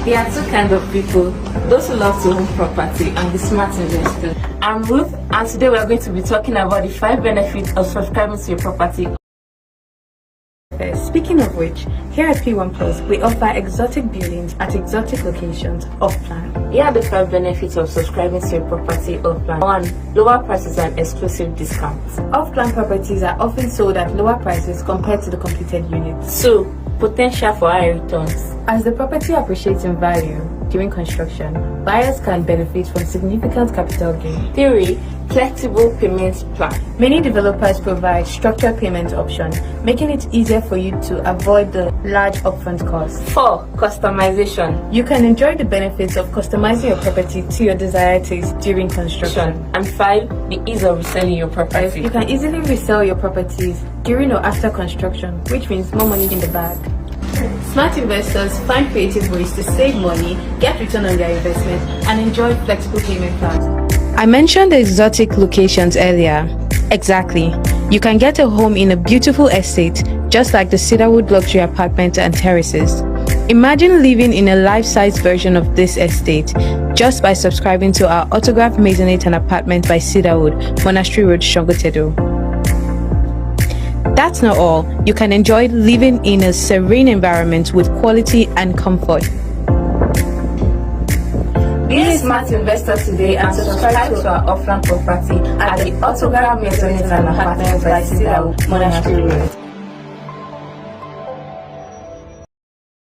There are two kinds of people, those who love to own property and the smart investors. I'm Ruth, and today we are going to be talking about the 5 benefits of subscribing to your property. Speaking of which, here at P1 Plus, we offer exotic buildings at exotic locations off-plan. Here are the 5 benefits of subscribing to your property off-plan. 1. Lower prices and exclusive discounts. Off-plan properties are often sold at lower prices compared to the completed units. 2. Potential for high returns. As the property appreciates in value during construction, buyers can benefit from significant capital gain. 3. Flexible payment plan. Many developers provide structured payment options, making it easier for you to avoid the large upfront costs. 4. Customization. You can enjoy the benefits of customizing your property to your desired taste during construction. And 5. The ease of reselling your property. You can easily resell your properties during or after construction, which means more money in the bag. Smart investors find creative ways to save money, get return on their investment, and enjoy flexible payment plans. I mentioned the exotic locations earlier. Exactly. You can get a home in a beautiful estate, just like the Cedarwood luxury apartments and terraces. Imagine living in a life-size version of this estate just by subscribing to our autographed maisonette and apartment by Cedarwood, Monastery Road, Songotedo. That's not all. You can enjoy living in a serene environment with quality and comfort. Be a smart investor today and subscribe to our offline property at the autographed maisonette and apartment by Cedarwood, Monastery Road.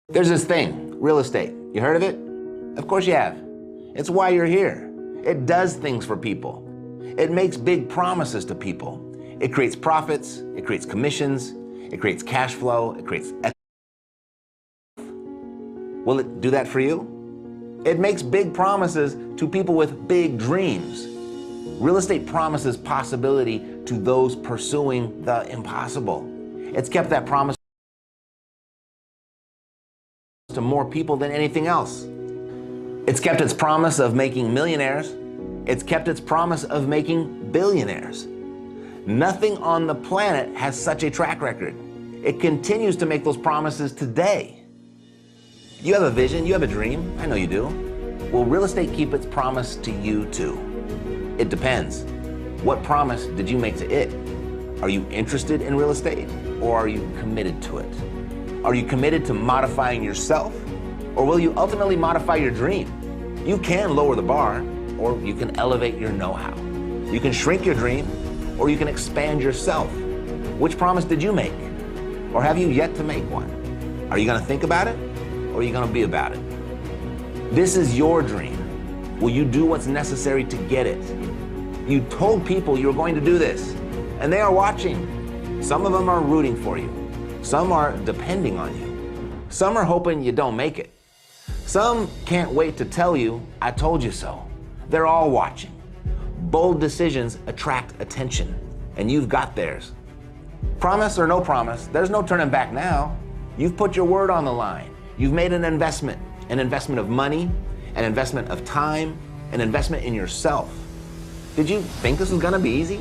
There's this thing, real estate. You heard of it? Of course you have. It's why you're here. It does things for people. It makes big promises to people. It creates profits, it creates commissions, it creates cash flow, it creates Will it do that for you? It makes big promises to people with big dreams. Real estate promises possibility to those pursuing the impossible. It's kept that promise to more people than anything else. It's kept its promise of making millionaires. It's kept its promise of making billionaires. Nothing on the planet has such a track record. It continues to make those promises today. You have a vision, you have a dream, I know you do. Will real estate keep its promise to you too? It depends. What promise did you make to it? Are you interested in real estate or are you committed to it? Are you committed to modifying yourself or will you ultimately modify your dream? You can lower the bar or you can elevate your know-how. You can shrink your dream or you can expand yourself. Which promise did you make? Or have you yet to make one? Are you gonna think about it or are you gonna be about it? This is your dream. Will you do what's necessary to get it? You told people you were going to do this and they are watching. Some of them are rooting for you. Some are depending on you. Some are hoping you don't make it. Some can't wait to tell you, I told you so. They're all watching. Bold decisions attract attention, and you've got theirs. Promise or no promise, there's no turning back now. You've put your word on the line. You've made an investment of money, an investment of time, an investment in yourself. Did you think this was gonna be easy?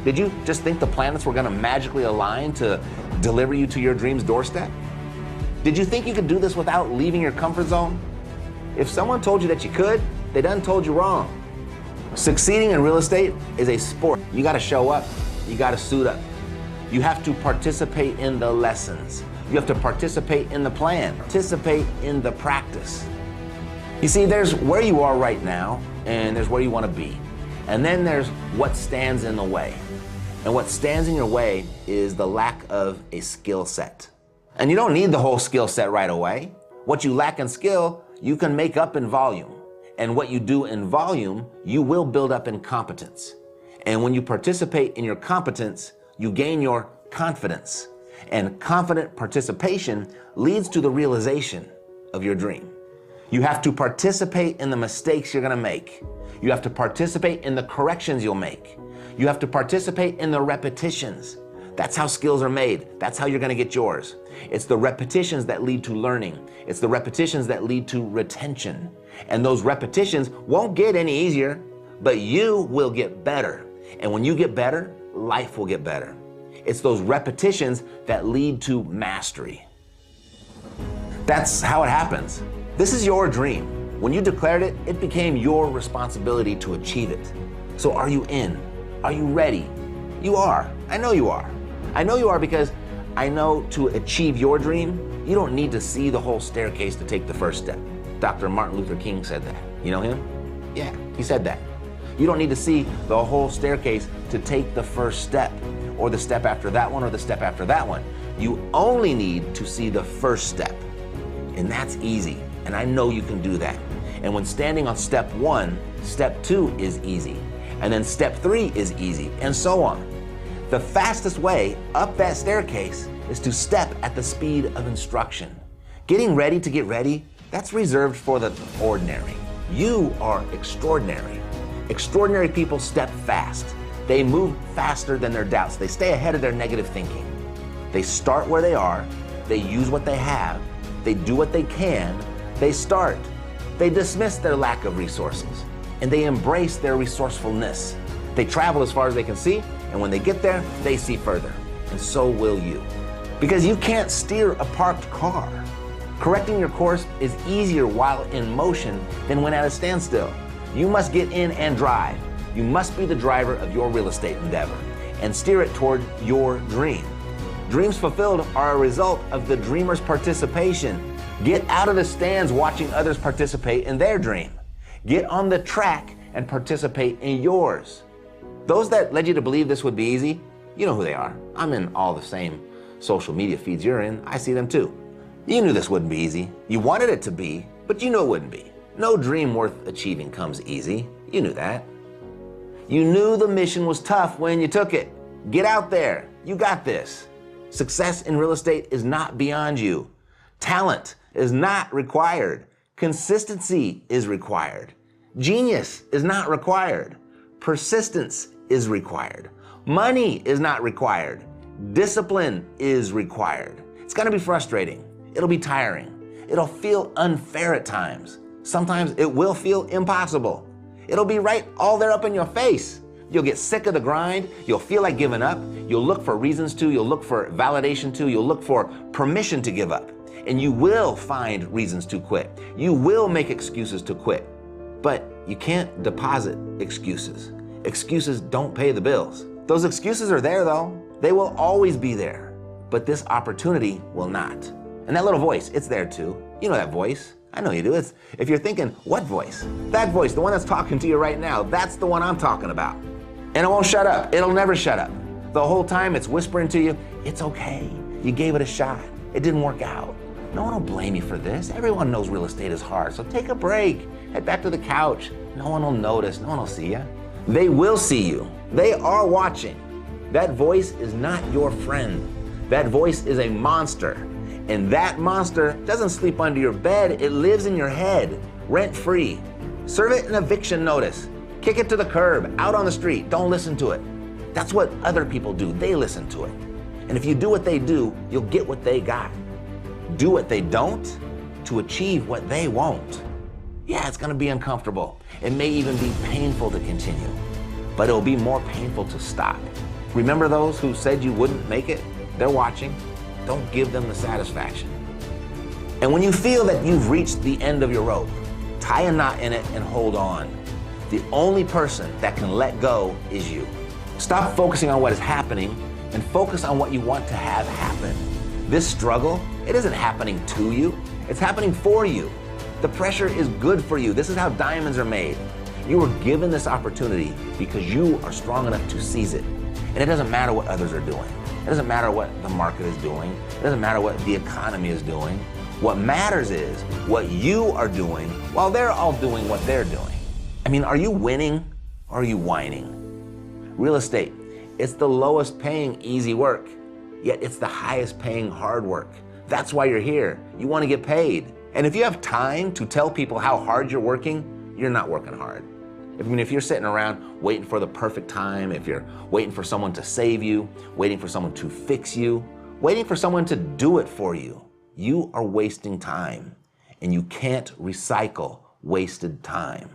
Did you just think the planets were gonna magically align to deliver you to your dream's doorstep? Did you think you could do this without leaving your comfort zone? If someone told you that you could, they done told you wrong. Succeeding in real estate is a sport. You gotta show up, you gotta suit up. You have to participate in the lessons. You have to participate in the plan, participate in the practice. You see, there's where you are right now, and there's where you wanna be. And then there's what stands in the way. And what stands in your way is the lack of a skill set. And you don't need the whole skill set right away. What you lack in skill, you can make up in volume. And what you do in volume, you will build up in competence. And when you participate in your competence, you gain your confidence. And confident participation leads to the realization of your dream. You have to participate in the mistakes you're gonna make. You have to participate in the corrections you'll make. You have to participate in the repetitions. That's how skills are made. That's how you're gonna get yours. It's the repetitions that lead to learning. It's the repetitions that lead to retention. And those repetitions won't get any easier, but you will get better. And when you get better, life will get better. It's those repetitions that lead to mastery. That's how it happens. This is your dream. When you declared it, it became your responsibility to achieve it. So are you in? Are you ready? You are. I know you are. I know you are because I know to achieve your dream, you don't need to see the whole staircase to take the first step. Dr. Martin Luther King said that. You know him? Yeah, he said that. You don't need to see the whole staircase to take the first step, or the step after that one, or the step after that one. You only need to see the first step. And that's easy. And I know you can do that. And when standing on step 1, step 2 is easy. And then step 3 is easy, and so on. The fastest way up that staircase is to step at the speed of instruction. Getting ready to get ready, that's reserved for the ordinary. You are extraordinary. Extraordinary people step fast. They move faster than their doubts. They stay ahead of their negative thinking. They start where they are. They use what they have. They do what they can. They start. They dismiss their lack of resources, and they embrace their resourcefulness. They travel as far as they can see, and when they get there, they see further. And so will you. Because you can't steer a parked car. Correcting your course is easier while in motion than when at a standstill. You must get in and drive. You must be the driver of your real estate endeavor and steer it toward your dream. Dreams fulfilled are a result of the dreamer's participation. Get out of the stands watching others participate in their dream. Get on the track and participate in yours. Those that led you to believe this would be easy, you know who they are. I'm in all the same social media feeds you're in. I see them too. You knew this wouldn't be easy. You wanted it to be, but you know it wouldn't be. No dream worth achieving comes easy. You knew that. You knew the mission was tough when you took it. Get out there. You got this. Success in real estate is not beyond you. Talent is not required. Consistency is required. Genius is not required. Persistence is required. Money is not required. Discipline is required. It's gonna be frustrating. It'll be tiring. It'll feel unfair at times. Sometimes it will feel impossible. It'll be right all there up in your face. You'll get sick of the grind. You'll feel like giving up. You'll look for reasons to. You'll look for validation to. You'll look for permission to give up. And you will find reasons to quit. You will make excuses to quit. But you can't deposit excuses. Excuses don't pay the bills. Those excuses are there though. They will always be there. But this opportunity will not. And that little voice, it's there too. You know that voice. I know you do. If you're thinking, what voice? That voice, the one that's talking to you right now, that's the one I'm talking about. And it won't shut up. It'll never shut up. The whole time it's whispering to you, it's okay. You gave it a shot. It didn't work out. No one will blame you for this. Everyone knows real estate is hard, so take a break. Head back to the couch. No one will notice. No one will see you. They will see you. They are watching. That voice is not your friend. That voice is a monster. And that monster doesn't sleep under your bed. It lives in your head, rent-free. Serve it an eviction notice. Kick it to the curb, out on the street. Don't listen to it. That's what other people do. They listen to it. And if you do what they do, you'll get what they got. Do what they don't to achieve what they won't. Yeah, it's gonna be uncomfortable. It may even be painful to continue, but it'll be more painful to stop. Remember those who said you wouldn't make it? They're watching. Don't give them the satisfaction. And when you feel that you've reached the end of your rope, tie a knot in it and hold on. The only person that can let go is you. Stop focusing on what is happening and focus on what you want to have happen. This struggle, it isn't happening to you, it's happening for you. The pressure is good for you. This is how diamonds are made. You were given this opportunity because you are strong enough to seize it. And it doesn't matter what others are doing. It doesn't matter what the market is doing. It doesn't matter what the economy is doing. What matters is what you are doing while they're all doing what they're doing. I mean, are you winning or are you whining? Real estate, it's the lowest paying easy work, yet it's the highest paying hard work. That's why you're here. You want to get paid. And if you have time to tell people how hard you're working, you're not working hard. If you're sitting around waiting for the perfect time, if you're waiting for someone to save you, waiting for someone to fix you, waiting for someone to do it for you, you are wasting time. And you can't recycle wasted time.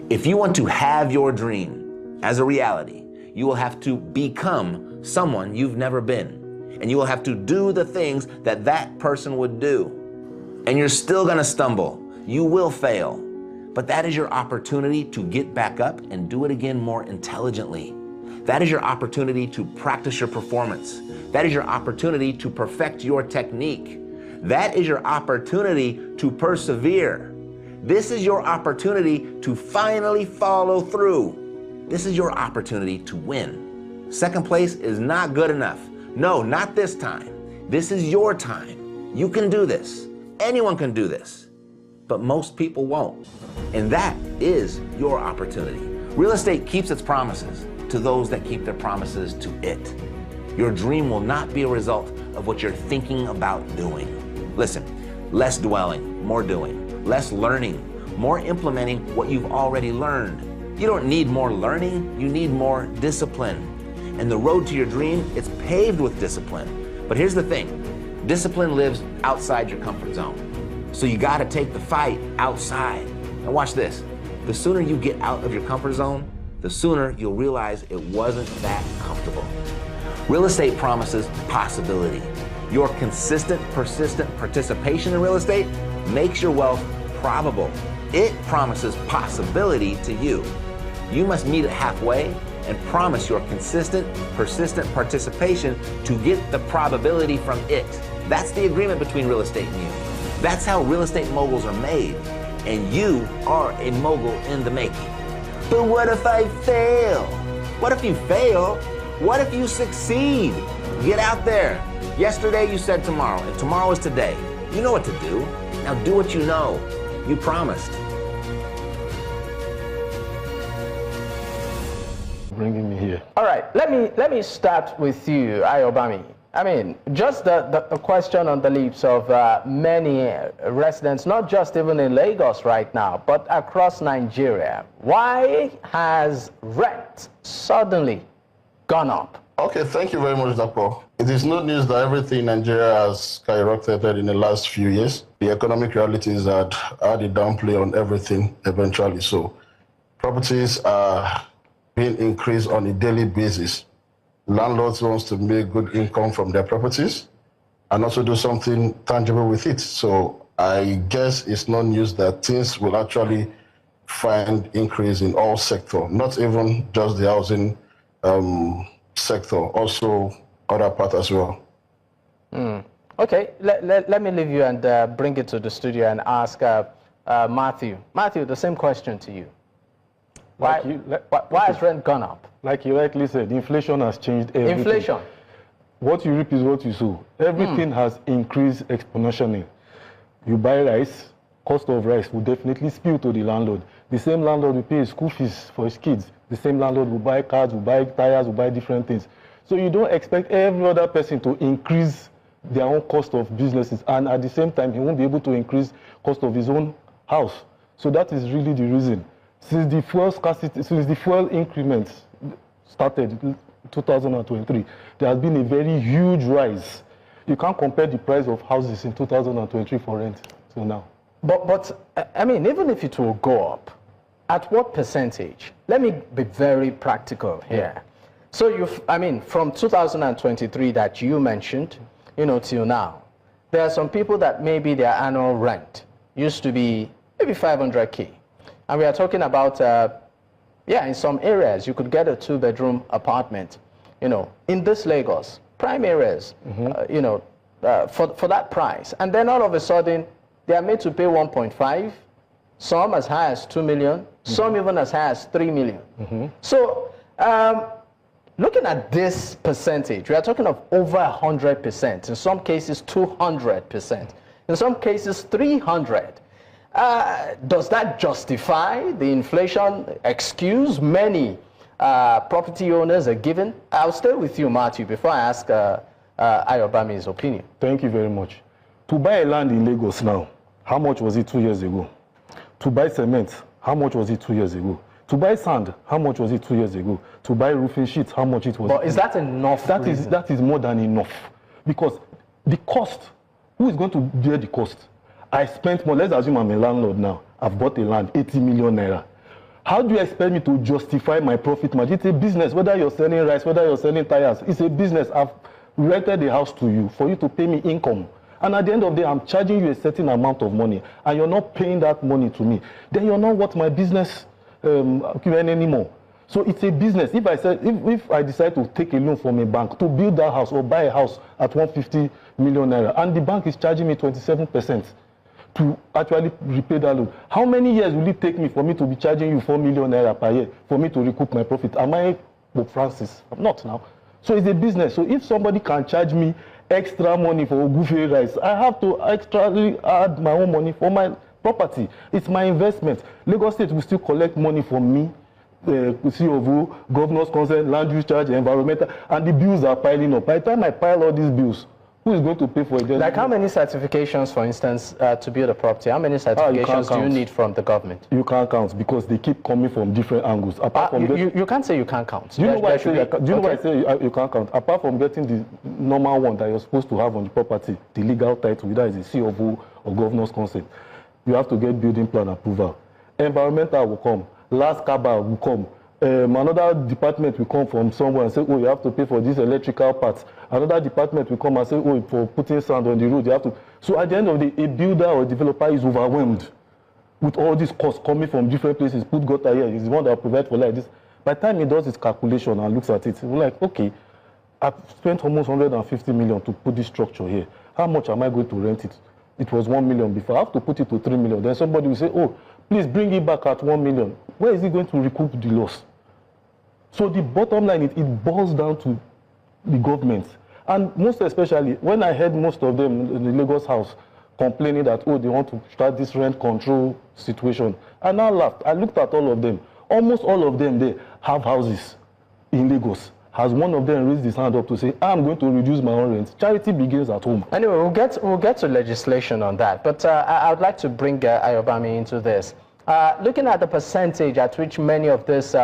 If you want to have your dream as a reality, you will have to become someone you've never been. And you will have to do the things that that person would do. And you're still gonna stumble. You will fail, but that is your opportunity to get back up and do it again more intelligently. That is your opportunity to practice your performance. That is your opportunity to perfect your technique. That is your opportunity to persevere. This is your opportunity to finally follow through. This is your opportunity to win. Second place is not good enough. No, not this time. This is your time. You can do this. Anyone can do this, but most people won't. And that is your opportunity. Real estate keeps its promises to those that keep their promises to it. Your dream will not be a result of what you're thinking about doing. Listen, less dwelling, more doing. Less learning, more implementing what you've already learned. You don't need more learning, you need more discipline. And the road to your dream, it's paved with discipline. But here's the thing, discipline lives outside your comfort zone. So you gotta take the fight outside. And watch this, the sooner you get out of your comfort zone, the sooner you'll realize it wasn't that comfortable. Real estate promises possibility. Your consistent, persistent participation in real estate makes your wealth probable. It promises possibility to you. You must meet it halfway and promise your consistent, persistent participation to get the probability from it. That's the agreement between real estate and you. That's how real estate moguls are made. And you are a mogul in the making. But what if I fail? What if you fail? What if you succeed? Get out there. Yesterday you said tomorrow, and tomorrow is today. You know what to do. Now do what you know. You promised. Bringing me here. All right, let me start with you, Ayobami. I mean, just the question on the lips of many residents, not just even in Lagos right now, but across Nigeria. Why has rent suddenly gone up? Okay, thank you very much, Dr. It is no news that everything in Nigeria has skyrocketed in the last few years. The economic realities had a downplay on everything eventually. So properties are being increased on a daily basis. Landlords want to make good income from their properties and also do something tangible with it. So I guess it's not news that things will actually find increase in all sectors, not even just the housing sector, also other part as well. Okay, let me leave you and bring it to the studio and ask Matthew. Matthew, the same question to you. Why has rent gone up? Like you rightly said, inflation has changed everything. Inflation. What you reap is what you sow. Everything has increased exponentially. You buy rice, cost of rice will definitely spill to the landlord. The same landlord will pay school fees for his kids. The same landlord will buy cars, will buy tires, will buy different things. So you don't expect every other person to increase their own cost of businesses, and at the same time, he won't be able to increase cost of his own house. So that is really the reason. Since the fuel scarcity, since the fuel increments started in 2023, there has been a very huge rise. You can't compare the price of houses in 2023 for rent till now. But I mean, even if it will go up, at what percentage? Let me be very practical here. Yeah. So from 2023 that you mentioned, till now, there are some people that maybe their annual rent used to be maybe 500K. And we are talking about, in some areas, you could get a 2-bedroom apartment, in this Lagos, prime areas, for that price. And then all of a sudden, they are made to pay 1.5, some as high as 2 million, some even as high as 3 million. So, looking at this percentage, we are talking of over 100%, in some cases 200%, in some cases 300%. Does that justify the inflation excuse many property owners are given? I'll stay with you, Matthew, before I ask Ayobami's opinion. Thank you very much. To buy a land in Lagos now, how much was it 2 years ago? To buy cement, how much was it 2 years ago? To buy sand, how much was it 2 years ago? To buy roofing sheets, how much it was? But is that enough? That is more than enough. Because the cost, who is going to bear the cost? I spent more, let's assume I'm a landlord now. I've bought a land, 80 million naira. How do you expect me to justify my profit margin? It's a business, whether you're selling rice, whether you're selling tires. It's a business. I've rented the house to you for you to pay me income. And at the end of the day, I'm charging you a certain amount of money, and you're not paying that money to me. Then you're not worth my business anymore. So it's a business. If I decide to take a loan from a bank to build that house or buy a house at 150 million naira, and the bank is charging me 27% to actually repay that loan, how many years will it take me for me to be charging you 4 million naira per year for me to recoup my profit? Am I Pope Francis? I'm not now. So it's a business. So if somebody can charge me extra money for Ogufe rice, I have to extra add my own money for my property. It's my investment. Lagos State will still collect money from me, COVO, governor's consent, land use charge, environmental, and the bills are piling up. By the time I pile all these bills, who is going to pay for it? Like how many certifications, for instance, to build a property? How many certifications do you need from the government? You can't count because they keep coming from different angles. Apart from you can't say you can't count. Do you know why I say you can't count? Apart from getting the normal one that you're supposed to have on the property, the legal title, whether it's a COVO or governor's consent, you have to get building plan approval. Environmental will come. Last Kaba will come. Another department will come from somewhere and say, oh, you have to pay for these electrical parts. Another department will come and say, oh, for putting sand on the road, you have to. So at the end of the day, a builder or developer is overwhelmed with all these costs coming from different places. Put gutter here, he's the one that will provide for like this. By the time he does his calculation and looks at it, he's like, okay, I've spent almost 150 million to put this structure here. How much am I going to rent it? It was 1 million before. I have to put it to 3 million. Then somebody will say, oh, please bring it back at 1 million. Where is he going to recoup the loss? So the bottom line, it boils down to the government. And most especially, when I heard most of them in the Lagos house complaining that, oh, they want to start this rent control situation, I now laughed. I looked at all of them. Almost all of them, they have houses in Lagos. Has one of them raised his hand up to say, I'm going to reduce my own rent. Charity begins at home. Anyway, we'll get to legislation on that. But I would like to bring Ayobami into this. Looking at the percentage at which many of these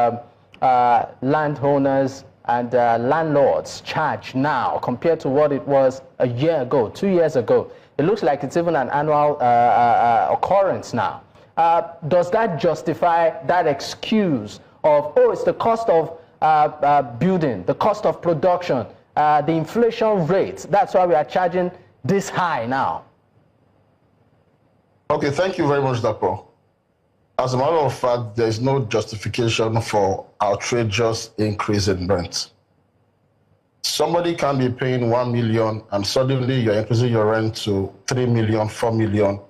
landowners and landlords charge now compared to what it was a year ago, 2 years ago, it looks like it's even an annual occurrence now. Does that justify that excuse of, oh, it's the cost of building, the cost of production, the inflation rate, that's why we are charging this high now? Okay, thank you very much, Dapo. As a matter of fact, there is no justification for outrageous increase in rent. Somebody can be paying 1 million and suddenly you're increasing your rent to 3 million, 4 million,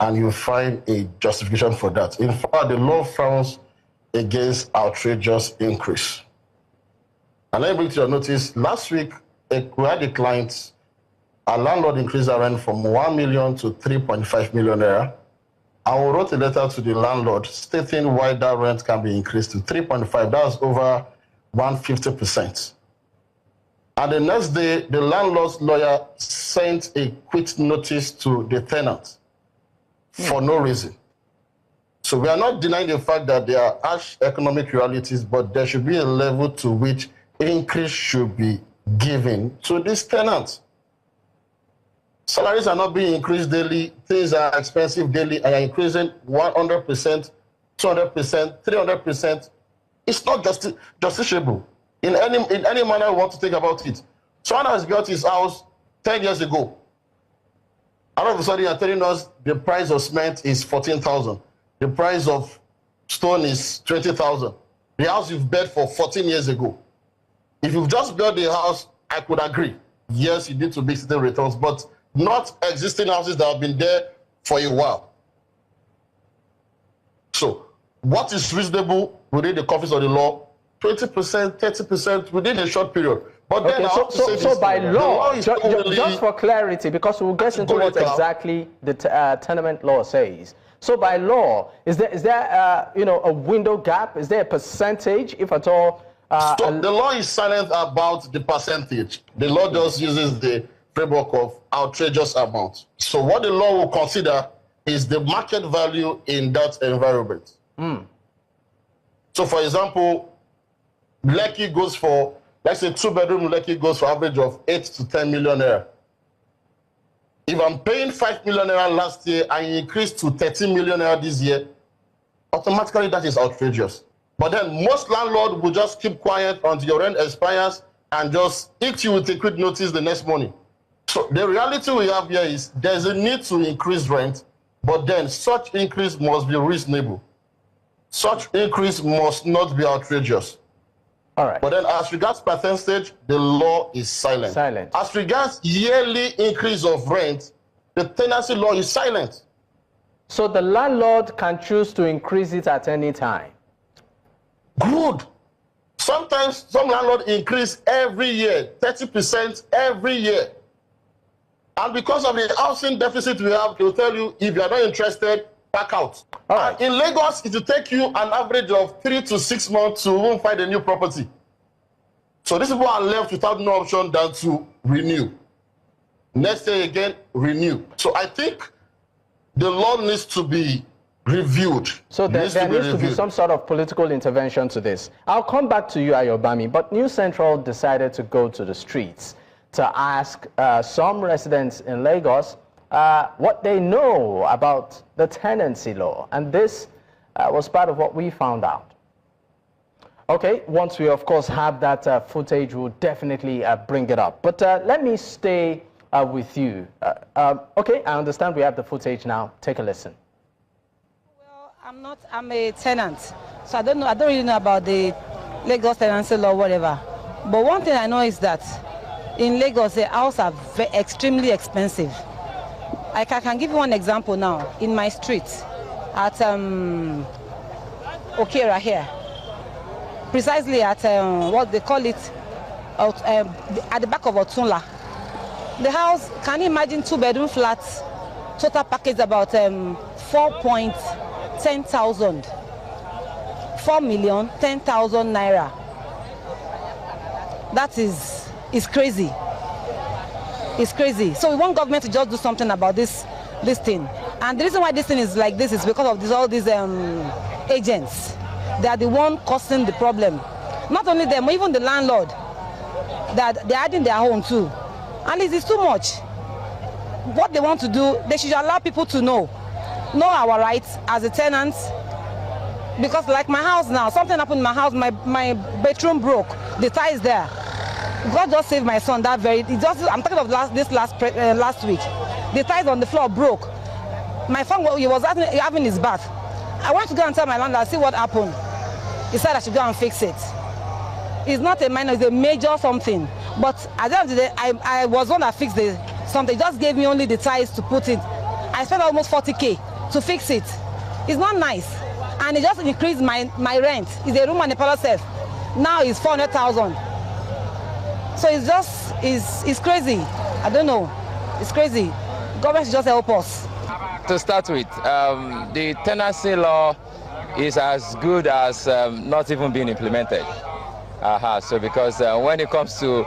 and you find a justification for that. In fact, the law frowns against outrageous increase. And let me bring to your notice, last week, we had a client, a landlord increased our rent from 1 million to 3.5 million naira. And we wrote a letter to the landlord stating why that rent can be increased to 3.5. That's over 150%. And the next day, the landlord's lawyer sent a quit notice to the tenant for no reason. So we are not denying the fact that there are harsh economic realities, but there should be a level to which increase should be given to these tenants. Salaries are not being increased daily. Things are expensive daily, and you're increasing 100%, 200%, 300%. It's not justiciable in any manner we want to think about it. Someone has built his house 10 years ago. All of a sudden, you're telling us the price of cement is 14,000. The price of stone is 20,000. The house you've built for 14 years ago. If you've just built the house, I could agree. Yes, you need to make certain returns, but not existing houses that have been there for a while. So, what is reasonable within the confines of the law? 20%, 30% within a short period. But then okay, so by law, just for clarity, because we'll get into what exactly the tenement law says. So by law, is there a window gap? Is there a percentage, if at all? So the law is silent about the percentage. The law just uses the framework of outrageous amount. So what the law will consider is the market value in that environment. So for example, Lekki goes for, let's say 2-bedroom Lekki goes for average of 8 to 10 million naira. If I'm paying 5 million naira last year and increase to 13 million naira this year, automatically that is outrageous. But then most landlords will just keep quiet until your rent expires and just hit you with a quick notice the next morning. So the reality we have here is there's a need to increase rent, but then such increase must be reasonable. Such increase must not be outrageous. All right. But then as regards percentage, the law is silent. Silent. As regards yearly increase of rent, the tenancy law is silent. So the landlord can choose to increase it at any time. Good. Sometimes some landlords increase every year, 30% every year. And because of the housing deficit we have, they'll tell you, if you're not interested, back out. All right. In Lagos, it will take you an average of 3 to 6 months to even find a new property. So these people are left without no option than to renew. Next day again, renew. So I think the law needs to be reviewed. So there needs to be some sort of political intervention to this. I'll come back to you, Ayobami, but New Central decided to go to the streets to ask some residents in Lagos what they know about the tenancy law. And this was part of what we found out. Okay, once we, of course, have that footage, we'll definitely bring it up. But let me stay with you. Okay, I understand we have the footage now. Take a listen. Well, I'm a tenant, so I don't really know about the Lagos tenancy law, whatever. But one thing I know is that in Lagos, the houses are extremely expensive. I can give you one example now. In my street, at Okera here, precisely at what they call it, at the back of Otunla. The house, can you imagine, 2-bedroom flats, total package about 4,10,000, 4,010,000 naira. That is crazy. It's crazy. So we want government to just do something about this thing. And the reason why this thing is like this is because of all these agents. They are the one causing the problem. Not only them, even the landlord. That they're adding their home too. And it's too much. What they want to do, they should allow people to know our rights as a tenant. Because like my house now, something happened in my house, my bedroom broke. The tie is there. God just saved my son that very. I'm talking of last week. The ties on the floor broke. My son, he was having his bath. I went to go and tell my landlord, see what happened. He said I should go and fix it. It's not a minor, it's a major something. But at the end of the day, I was one that fixed something. They just gave me only the ties to put it. I spent almost 40K to fix it. It's not nice. And it just increased my rent. It's a room and a parlor self. Now it's 400,000. So it's just, it's crazy. I don't know. It's crazy. Government should just help us. To start with, the tenancy law is as good as not even being implemented. So because when it comes to,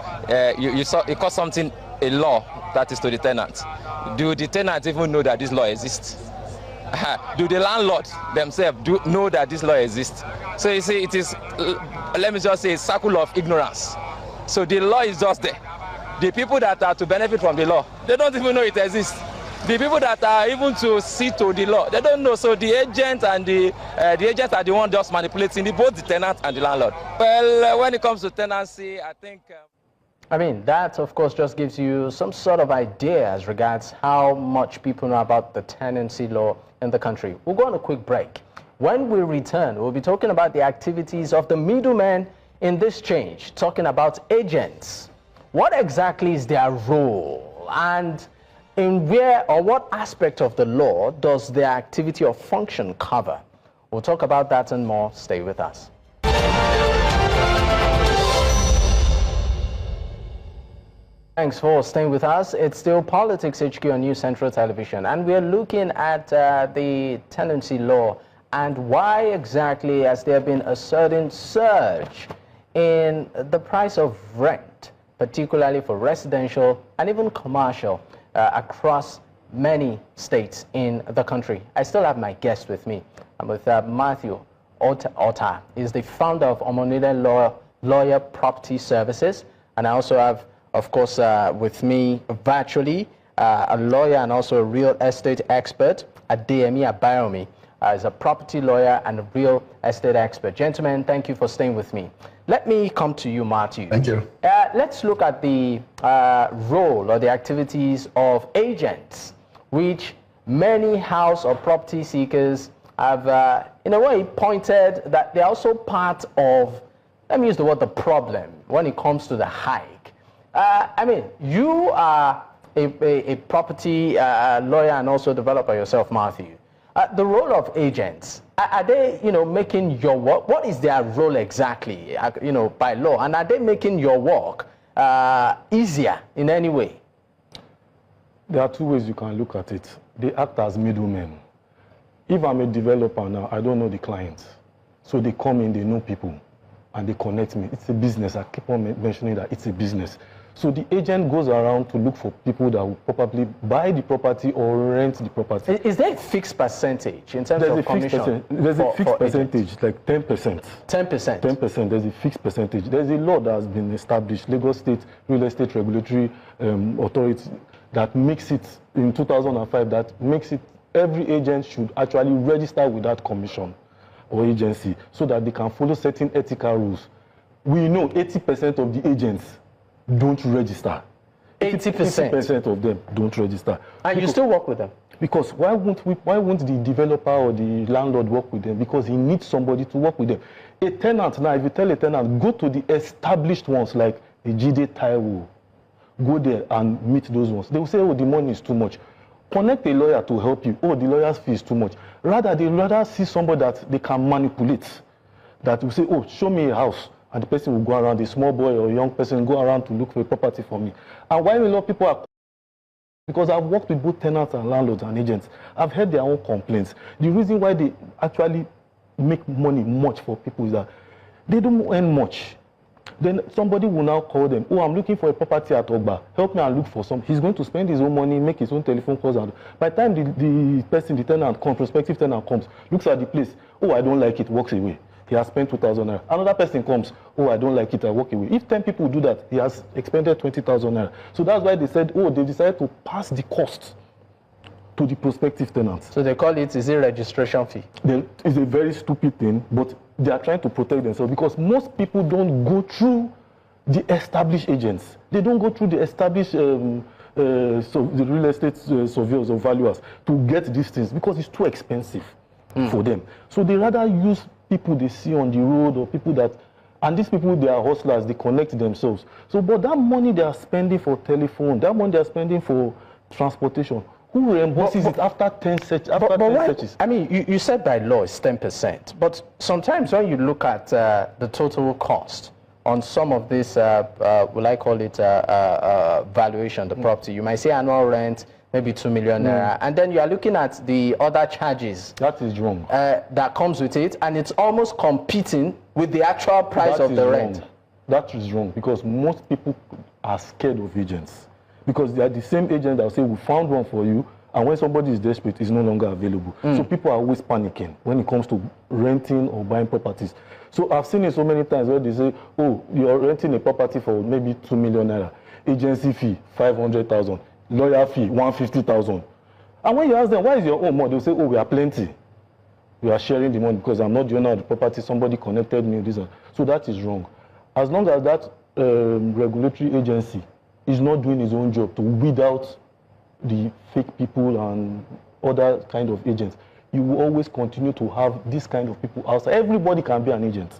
you call something a law that is to the tenant. Do the tenants even know that this law exists? Do the landlord themselves know that this law exists? So you see, it is, let me just say, a circle of ignorance. So the law is just there. The people that are to benefit from the law, they don't even know it exists. The people that are even to see to the law, they don't know. So the agent and the agents are the one just manipulating both the tenant and the landlord. Well, when it comes to tenancy, I think... I mean, that, of course, just gives you some sort of idea as regards how much people know about the tenancy law in the country. We'll go on a quick break. When we return, we'll be talking about the activities of the middlemen in this change, talking about agents. What exactly is their role? And in where or what aspect of the law does their activity or function cover? We'll talk about that and more. Stay with us. Thanks for staying with us. It's still Politics HQ on New Central Television, and we're looking at the tenancy law and why exactly has there been a certain surge in the price of rent, particularly for residential and even commercial across many states in the country. I still have my guest with me. I'm with Matthew Ota. He's the founder of Omonide Lawyer Property Services, and I also have, of course, with me virtually, a lawyer and also a real estate expert, Adeyemi Abayomi, is a property lawyer and a real estate expert. Gentlemen, thank you for staying with me. Let me come to you, Matthew. Thank you. Let's look at the role or the activities of agents, which many house or property seekers have, in a way, pointed that they're also part of, let me use the word, the problem when it comes to the hike. I mean, you are a property lawyer and also developer yourself, Matthew. The role of agents, are they, making your work, what is their role exactly, by law? And are they making your work easier in any way? There are two ways you can look at it. They act as middlemen. If I'm a developer now, I don't know the clients. So they come in, they know people, and they connect me. It's a business. I keep on mentioning that it's a business. So the agent goes around to look for people that will probably buy the property or rent the property. Is there a fixed percentage in terms of commission? There's a fixed percentage, like 10%. 10%? 10%, there's a fixed percentage. There's a law that has been established, Lagos State Real Estate Regulatory Authority, that makes it, in 2005, that makes it, every agent should actually register with that commission or agency so that they can follow certain ethical rules. We know 80% of the agents don't register. 80%? 80% of them don't register. And you still work with them? Because why won't the developer or the landlord work with them? Because he needs somebody to work with them. A tenant now, if you tell a tenant, go to the established ones like the Jide Taiwo, go there and meet those ones. They will say, oh, the money is too much. Connect a lawyer to help you. Oh, the lawyer's fee is too much. They rather see somebody that they can manipulate. That will say, oh, show me a house. And the person will go around, a small boy or a young person go around to look for a property for me. And why a lot of people are, because I've worked with both tenants and landlords and agents, I've heard their own complaints. The reason why they actually make money much for people is that they don't earn much. Then somebody will now call them, oh, I'm looking for a property at Ogba. Help me and look for some. He's going to spend his own money, make his own telephone calls. And by the time the person, the tenant comes, prospective tenant comes, looks at the place, oh, I don't like it, walks away. He has spent 2,000 naira. Another person comes, oh, I don't like it, I walk away. If 10 people do that, he has expended 20,000 naira. So that's why they said, oh, they decided to pass the cost to the prospective tenants. So they call it, is it registration fee? It's a very stupid thing, but they are trying to protect themselves because most people don't go through the established agents. They don't go through the established the real estate surveyors or valuers to get these things because it's too expensive for them. So they rather use people they see on the road or people that, and these people, they are hustlers, they connect themselves. So, but that money they are spending for telephone, that money they are spending for transportation, who reimburses it after 10 searches? I mean, you said by law it's 10%, but sometimes when you look at the total cost on some of this, will I call it valuation, the property, you might say annual rent, maybe 2 million naira, and then you are looking at the other charges. That is wrong. That comes with it, and it's almost competing with the actual price of the rent. That is wrong because most people are scared of agents. Because they are the same agent that will say, we found one for you, and when somebody is desperate, it's no longer available. So people are always panicking when it comes to renting or buying properties. So I've seen it so many times where they say, oh, you're renting a property for maybe 2 million naira, agency fee, 500,000, lawyer fee, 150,000. And when you ask them, why is your own more? They'll say, oh, we are plenty. We are sharing the money because I'm not the owner of the property, somebody connected me with this. So that is wrong. As long as that regulatory agency is not doing his own job to weed out the fake people and other kind of agents, you will always continue to have this kind of people outside. Everybody can be an agent.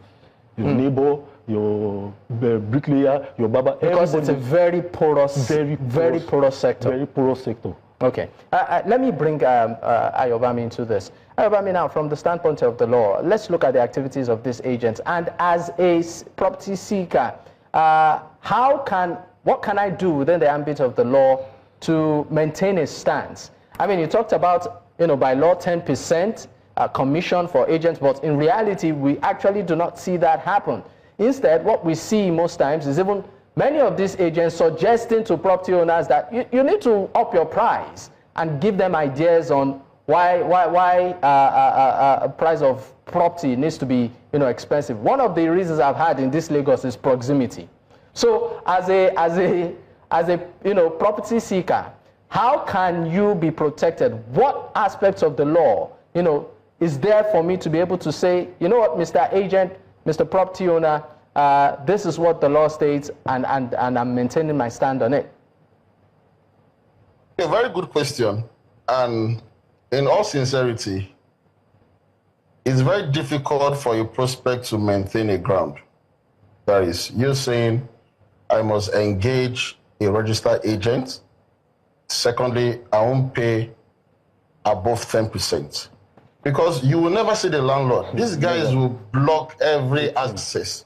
Your neighbor, your bricklayer, your barber. Because it's a very porous sector. Very porous sector. Okay. Let me bring Ayobami into this. Ayobami, now, from the standpoint of the law, let's look at the activities of these agents. And as a property seeker, what can I do within the ambit of the law to maintain a stance? I mean, you talked about, by law, 10% commission for agents, but in reality, we actually do not see that happen. Instead, what we see most times is even many of these agents suggesting to property owners that you need to up your price and give them ideas on why price of property needs to be expensive. One of the reasons I've had in this Lagos is proximity. So as a property seeker, how can you be protected? What aspects of the law, is there for me to be able to say, you know what, Mr. Agent, Mr. Property Owner, this is what the law states, and I'm maintaining my stand on it? A very good question. And in all sincerity, it's very difficult for a prospect to maintain a ground. That is, you're saying, I must engage a registered agent. Secondly, I won't pay above 10%. Because you will never see the landlord. These guys will block every access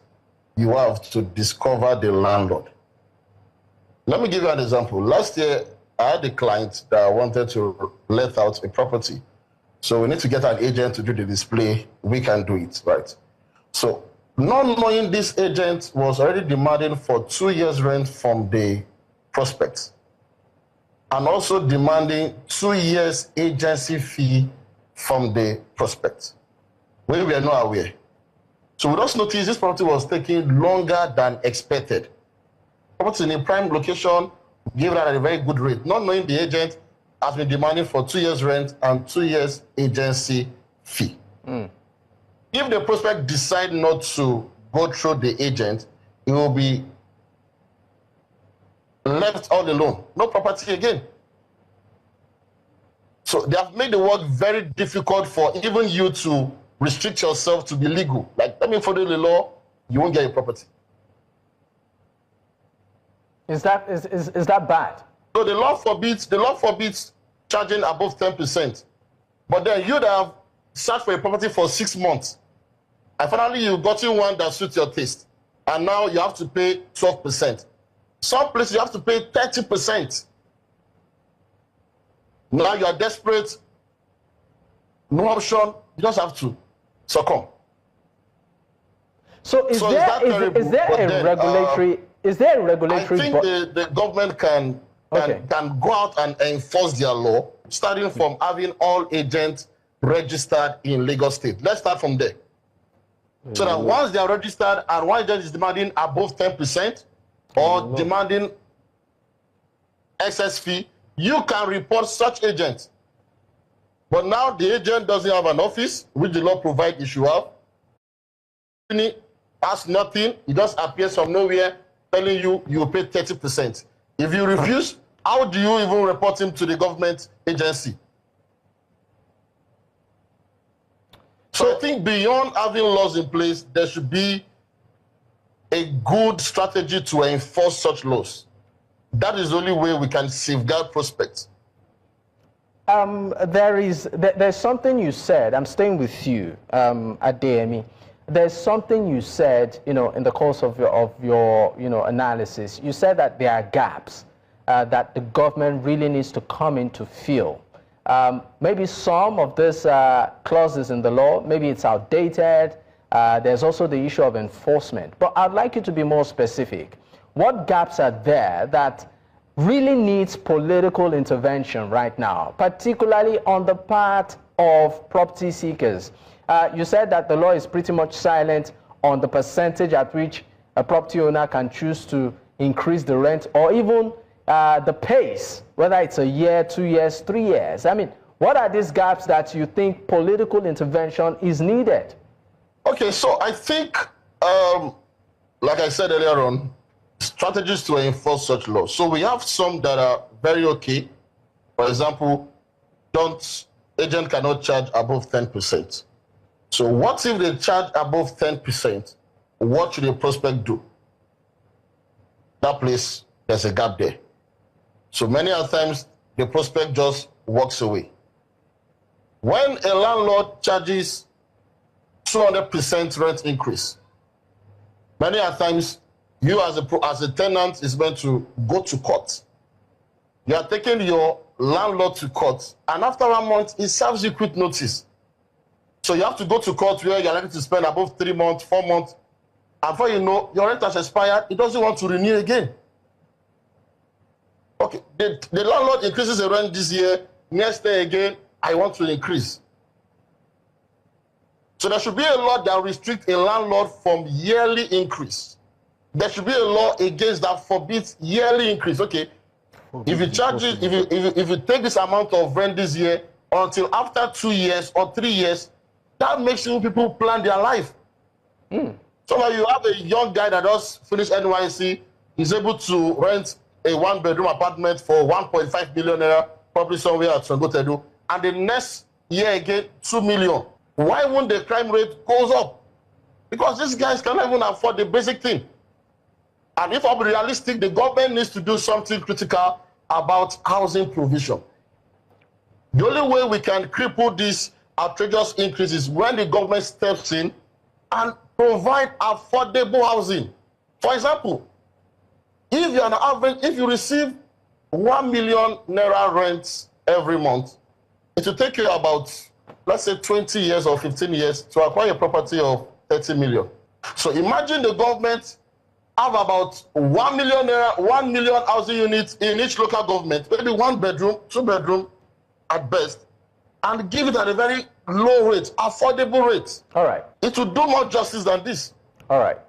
you have to discover the landlord. Let me give you an example. Last year, I had a client that wanted to let out a property. So we need to get an agent to do the display. We can do it, right? So not knowing this agent was already demanding for 2 years rent from the prospect, and also demanding 2 years agency fee from the prospect. We were not aware. So we just noticed this property was taking longer than expected. Property in a prime location, gave that at a very good rate, not knowing the agent has been demanding for 2 years rent and 2 years agency fee. If the prospect decide not to go through the agent, it will be left all alone, no property again. So they have made the work very difficult for even you to restrict yourself to be legal. Like, let me follow the law, you won't get a property. Is that bad? So the law forbids charging above 10%. But then you that have searched for a property for 6 months, and finally you've gotten one that suits your taste, and now you have to pay 12%. Some places you have to pay 30%. Now you are desperate, no option, you just have to succumb. So is there a regulatory I think the government can go out and enforce their law, starting from having all agents registered in Lagos State. Let's start from there. So that once they are registered and one agent is demanding above 10% or demanding excess fee, you can report such agent. But now the agent doesn't have an office, which the law provides he should have. He has nothing, he just appears from nowhere telling you you will pay 30%. If you refuse, how do you even report him to the government agency? So I think beyond having laws in place, there should be a good strategy to enforce such laws. That is the only way we can safeguard prospects. There's something you said. I'm staying with you, Adeyemi. There's something you said, in the course of your analysis. You said that there are gaps that the government really needs to come in to fill. Maybe some of these clauses in the law, maybe it's outdated. There's also the issue of enforcement. But I'd like you to be more specific. What gaps are there that really needs political intervention right now, particularly on the part of property seekers? You said that the law is pretty much silent on the percentage at which a property owner can choose to increase the rent, or even the pace, whether it's a year, 2 years, 3 years. I mean, what are these gaps that you think political intervention is needed? Okay, so I think, like I said earlier on, strategies to enforce such laws. So we have some that are very okay. For example, agent cannot charge above 10%. So what if they charge above 10%? What should a prospect do? That place, there's a gap there. So many other times, the prospect just walks away. When a landlord charges 200% rent increase, many other times, you as a tenant is meant to go to court. You are taking your landlord to court, and after 1 month, it serves you quick notice. So you have to go to court where you're likely to spend above 3 months, 4 months, and before you know, your rent has expired, it doesn't want to renew again. Okay, the landlord increases the rent this year, next year again, I want to increase. So there should be a law that restricts a landlord from yearly increase. There should be a law against that forbids yearly increase. Okay, if you charge it, if you take this amount of rent this year until after 2 years or 3 years, that makes people plan their life. So now you have a young guy that just finished NYC, he's able to rent a 1-bedroom apartment for 1.5 million naira, probably somewhere at Songotedu, and the next year again, 2 million. Why won't the crime rate goes up? Because these guys cannot even afford the basic thing. And if I'm realistic, the government needs to do something critical about housing provision. The only way we can cripple this outrageous increase is when the government steps in and provide affordable housing. For example, if you're on average, if you receive 1 million naira rent every month, it will take you about, let's say, 20 years or 15 years to acquire a property of 30 million. So imagine the government have about 1 million naira, 1 million housing units in each local government, maybe 1 bedroom, 2 bedroom at best, and give it at a very low rate, affordable rate. All right. It will do more justice than this. All right.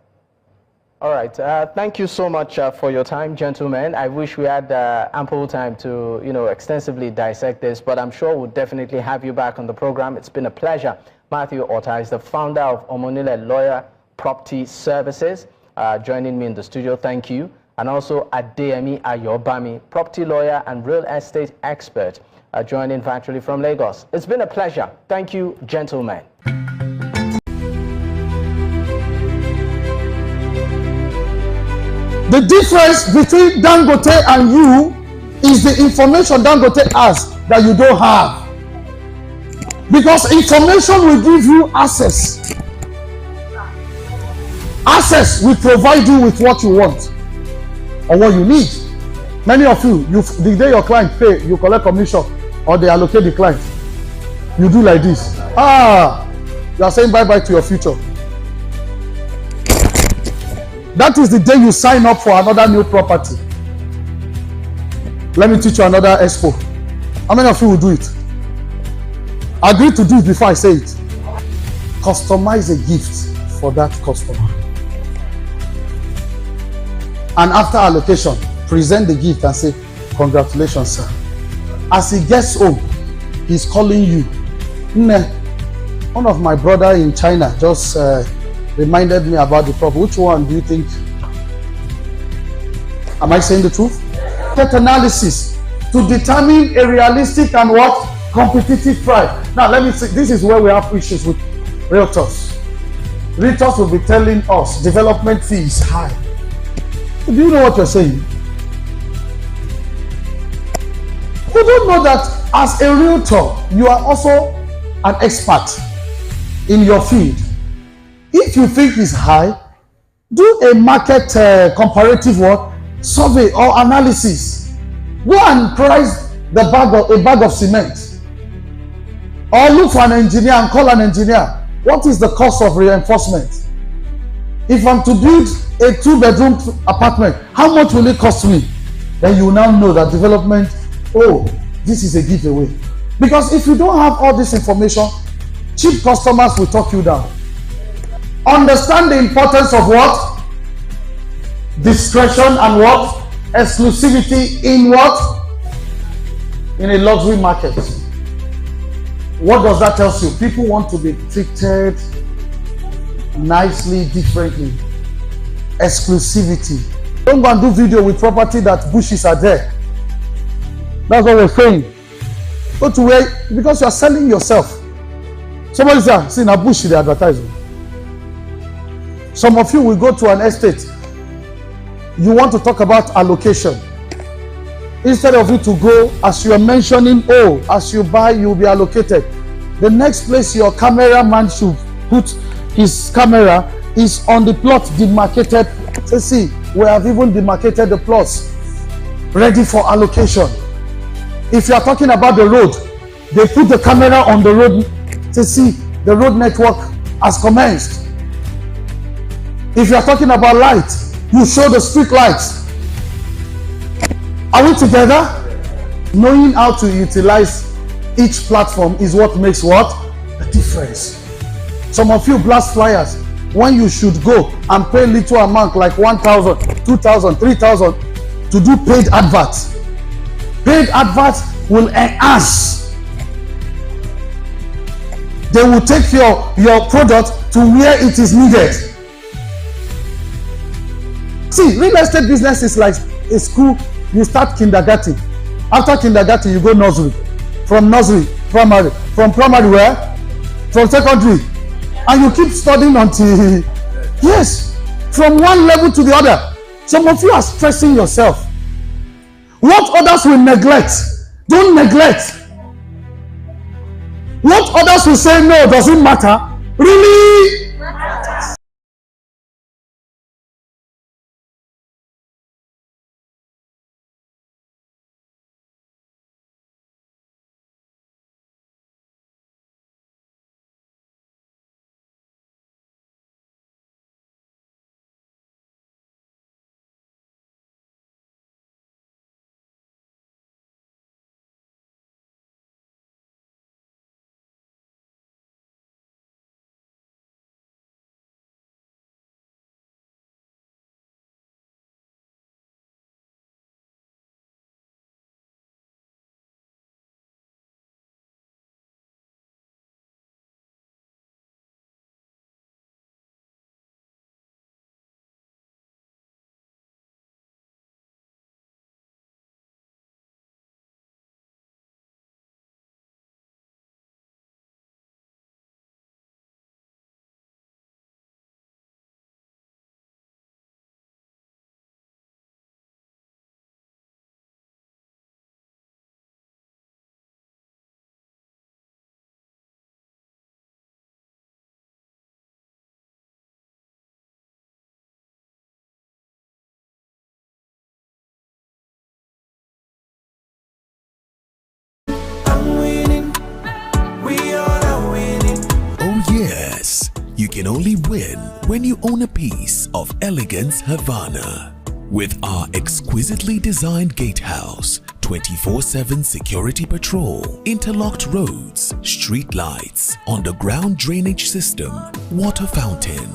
All right. Thank you so much for your time, gentlemen. I wish we had ample time to, extensively dissect this, but I'm sure we'll definitely have you back on the program. It's been a pleasure. Matthew Otta is the founder of Omonile Lawyer Property Services, joining me in the studio. Thank you. And also Adeyemi Ayobami, property lawyer and real estate expert, joining virtually from Lagos. It's been a pleasure. Thank you, gentlemen. The difference between Dangote and you is the information Dangote has that you don't have. Because information will give you access. Access will provide you with what you want or what you need. Many of you, the day your client pay, you collect commission or they allocate the client. You do like this. You are saying bye-bye to your future. That is the day you sign up for another new property. Let me teach you another expo. How many of you will do it? Agree to do it before I say it. Customize a gift for that customer. And after allocation, present the gift and say, congratulations, sir. As he gets home, he's calling you. One of my brother in China just reminded me about the problem. Which one do you think? Am I saying the truth? Get analysis to determine a realistic and what? Competitive price. Now let me see, this is where we have issues with realtors. Realtors will be telling us development fee is high. Do you know what you're saying? You don't know that as a realtor, you are also an expert in your field. If you think it's high, do a market comparative work, survey or analysis. Go and price a bag of cement. Or look for an engineer and call an engineer. What is the cost of reinforcement? If I'm to build a 2-bedroom apartment, how much will it cost me? Then you will now know that development, this is a giveaway. Because if you don't have all this information, cheap customers will talk you down. Understand the importance of what? Discretion and what? Exclusivity in what? In a luxury market. What does that tell you? People want to be treated nicely, differently. Exclusivity. Don't go and do video with property that bushes are there. That's what we're saying. Go to where, because you are selling yourself. Somebody say, see, now bush the advertising. Some of you will go to an estate. You want to talk about allocation. Instead of you to go, as you are mentioning, as you buy, you will be allocated. The next place your cameraman should put his camera is on the plot demarcated. Say, see, we have even demarcated the plots ready for allocation. If you are talking about the road, they put the camera on the road. Say, see, the road network has commenced. If you are talking about light, you show the street lights. Are we together? Knowing how to utilize each platform is what makes what? The difference. Some of you blast flyers when you should go and pay little amount like 1,000, 2,000, 3,000 to do paid adverts. Paid adverts will enhance. They will take your product to where it is needed. See, real estate business is like a school. You start kindergarten. After kindergarten, you go nursery. From nursery, primary. From primary, where? From secondary. And you keep studying until, yes, from one level to the other. Some of you are stressing yourself. What others will neglect, don't neglect. What others will say no doesn't matter, really matters. Yes, you can only win when you own a piece of Elegance Havana. With our exquisitely designed gatehouse, 24/7 security patrol, interlocked roads, street lights, underground drainage system, water fountain,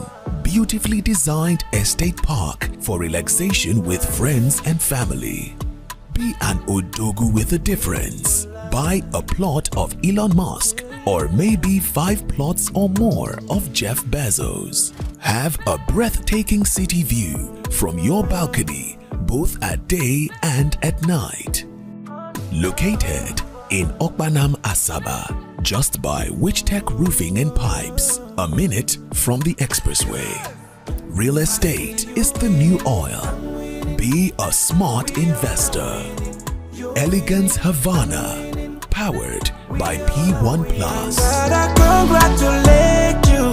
beautifully designed estate park for relaxation with friends and family. Be an Odogu with a difference. Buy a plot of Elon Musk or maybe 5 plots or more of Jeff Bezos. Have a breathtaking city view from your balcony both at day and at night. Located in Okpanam, Asaba, just by Wichtech Roofing and Pipes, a minute from the expressway. Real estate is the new oil. Be a smart investor. Elegance Havana, powered by P1 Plus. I congratulate you.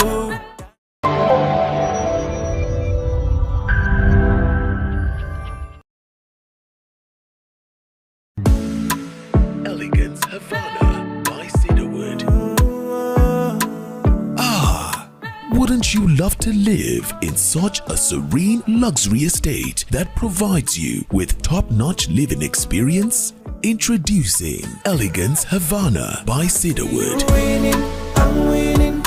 Elegance Havana by Cedarwood. Wouldn't you love to live in such a serene luxury estate that provides you with top-notch living experience? Introducing Elegance Havana by Cedarwood. I'm winning.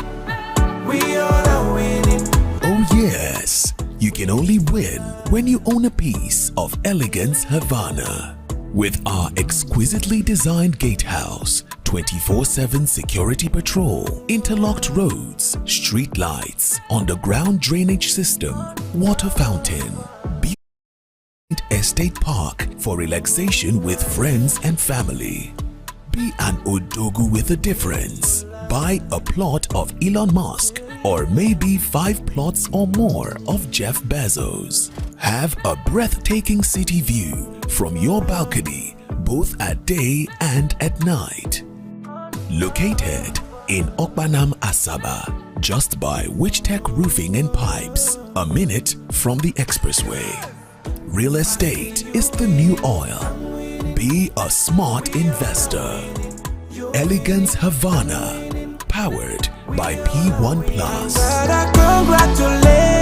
We all are winning. Oh yes, you can only win when you own a piece of Elegance Havana. With our exquisitely designed gatehouse, 24/7 security patrol, interlocked roads, street lights, underground drainage system, water fountain, estate park for relaxation with friends and family. Be an Odogu with a difference. Buy a plot of Elon Musk or maybe 5 plots or more of Jeff Bezos. Have a breathtaking city view from your balcony both at day and at night. Located in Okpanam, Asaba, just by Wichtech Roofing and Pipes, a minute from the expressway. Real estate is the new oil. Be a smart investor. Elegance Havana, powered by P1 Plus. I congratulate